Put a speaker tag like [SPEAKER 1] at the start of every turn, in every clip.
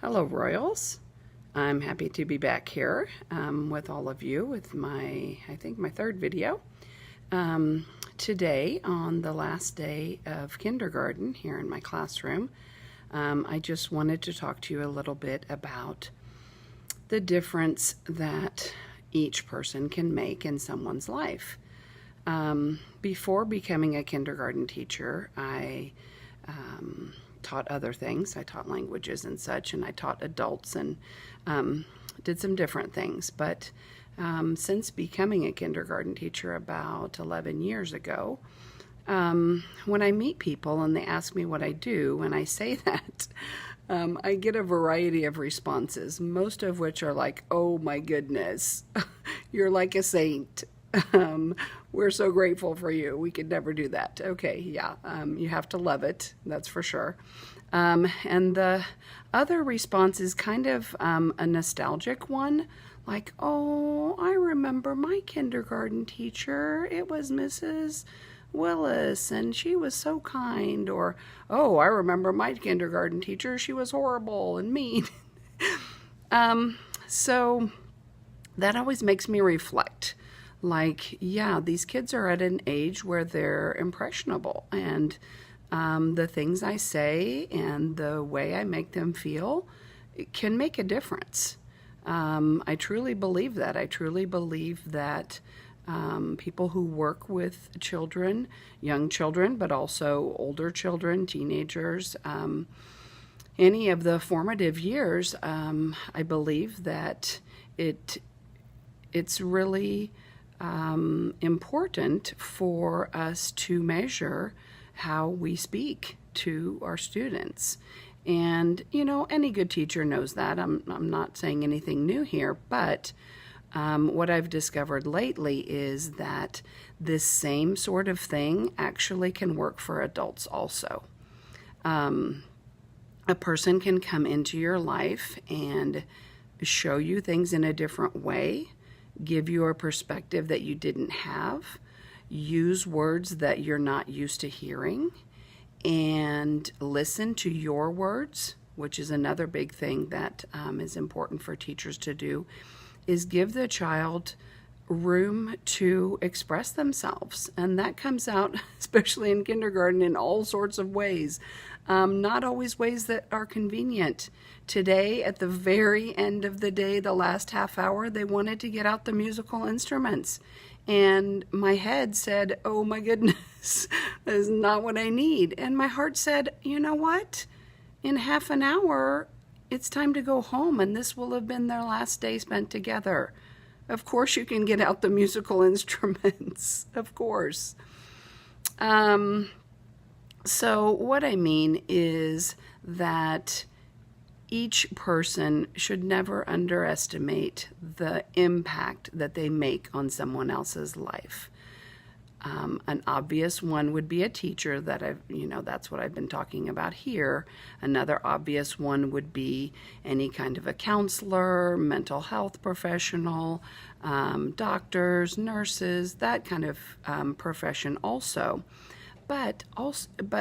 [SPEAKER 1] Hello, Royals. I'm happy to be back here with all of you with I think my third video. Today, on the last day of kindergarten here in my classroom, I just wanted to talk to you a little bit about the difference that each person can make in someone's life. Before becoming a kindergarten teacher, I taught other things. I taught languages and such, and I taught adults and did some different things. But since becoming a kindergarten teacher about 11 years ago, when I meet people and they ask me what I do, when I say that, I get a variety of responses, most of which are like, "Oh my goodness, you're like a saint. We're so grateful for you. We could never do that." Okay, yeah, you have to love it, that's for sure. And the other response is kind of a nostalgic one, like, "Oh, I remember my kindergarten teacher. It was Mrs. Willis, and she was so kind." Or, "Oh, I remember my kindergarten teacher. She was horrible and mean." So that always makes me reflect. Like, yeah, these kids are at an age where they're impressionable, and the things I say and the way I make them feel can make a difference. I truly believe that. I truly believe that people who work with children, young children, but also older children, teenagers, any of the formative years, I believe that it's really important for us to measure how we speak to our students. And, you know, any good teacher knows that. I'm not saying anything new here, but what I've discovered lately is that this same sort of thing actually can work for adults also. A person can come into your life and show you things in a different way, give you a perspective that you didn't have, use words that you're not used to hearing, and listen to your words, which is another big thing that is important for teachers to do, is give the child room to express themselves. And that comes out, especially in kindergarten, in all sorts of ways. Not always ways that are convenient. Today, at the very end of the day, the last half hour, they wanted to get out the musical instruments. And my head said, "Oh my goodness, that is not what I need." And my heart said, "You know what? In half an hour, it's time to go home, and this will have been their last day spent together. Of course you can get out the musical instruments, of course." So what I mean is that each person should never underestimate the impact that they make on someone else's life. An obvious one would be a teacher that's what I've been talking about here. Another obvious one would be any kind of a counselor, mental health professional, doctors, nurses, that kind of profession also. But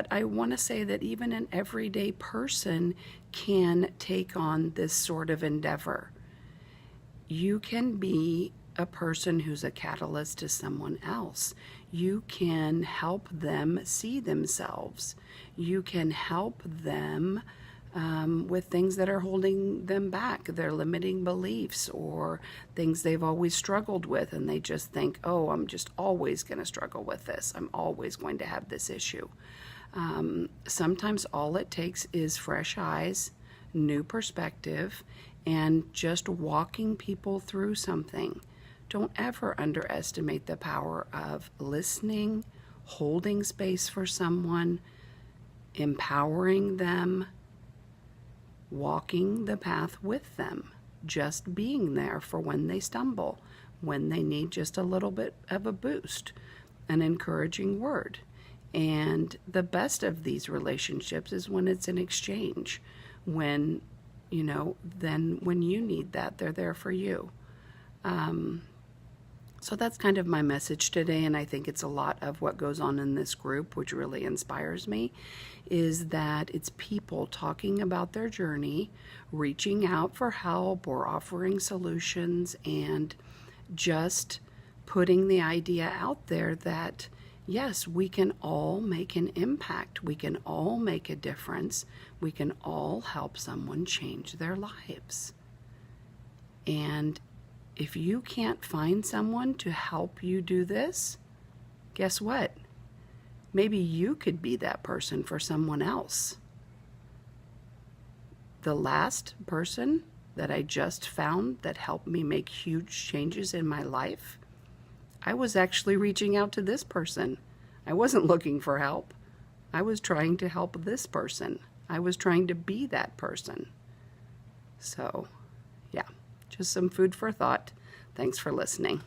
[SPEAKER 1] I want to say that even an everyday person can take on this sort of endeavor. You can be a person who's a catalyst to someone else. You can help them see themselves. You can help them with things that are holding them back, their limiting beliefs, or things they've always struggled with, and they just think, "Oh, I'm just always going to struggle with this. I'm always going to have this issue." Sometimes all it takes is fresh eyes, new perspective, and just walking people through something. Don't ever underestimate the power of listening, holding space for someone, empowering them, walking the path with them, just being there for when they stumble, when they need just a little bit of a boost, an encouraging word. And the best of these relationships is when it's an exchange, when, then when you need that, they're there for you. So that's kind of my message today, and I think it's a lot of what goes on in this group, which really inspires me, is that it's people talking about their journey, reaching out for help or offering solutions, and just putting the idea out there that yes, we can all make an impact. We can all make a difference. We can all help someone change their lives. And if you can't find someone to help you do this, guess what? Maybe you could be that person for someone else. The last person that I just found that helped me make huge changes in my life, I was actually reaching out to this person. I wasn't looking for help. I was trying to help this person. I was trying to be that person. So, yeah, just some food for thought. Thanks for listening.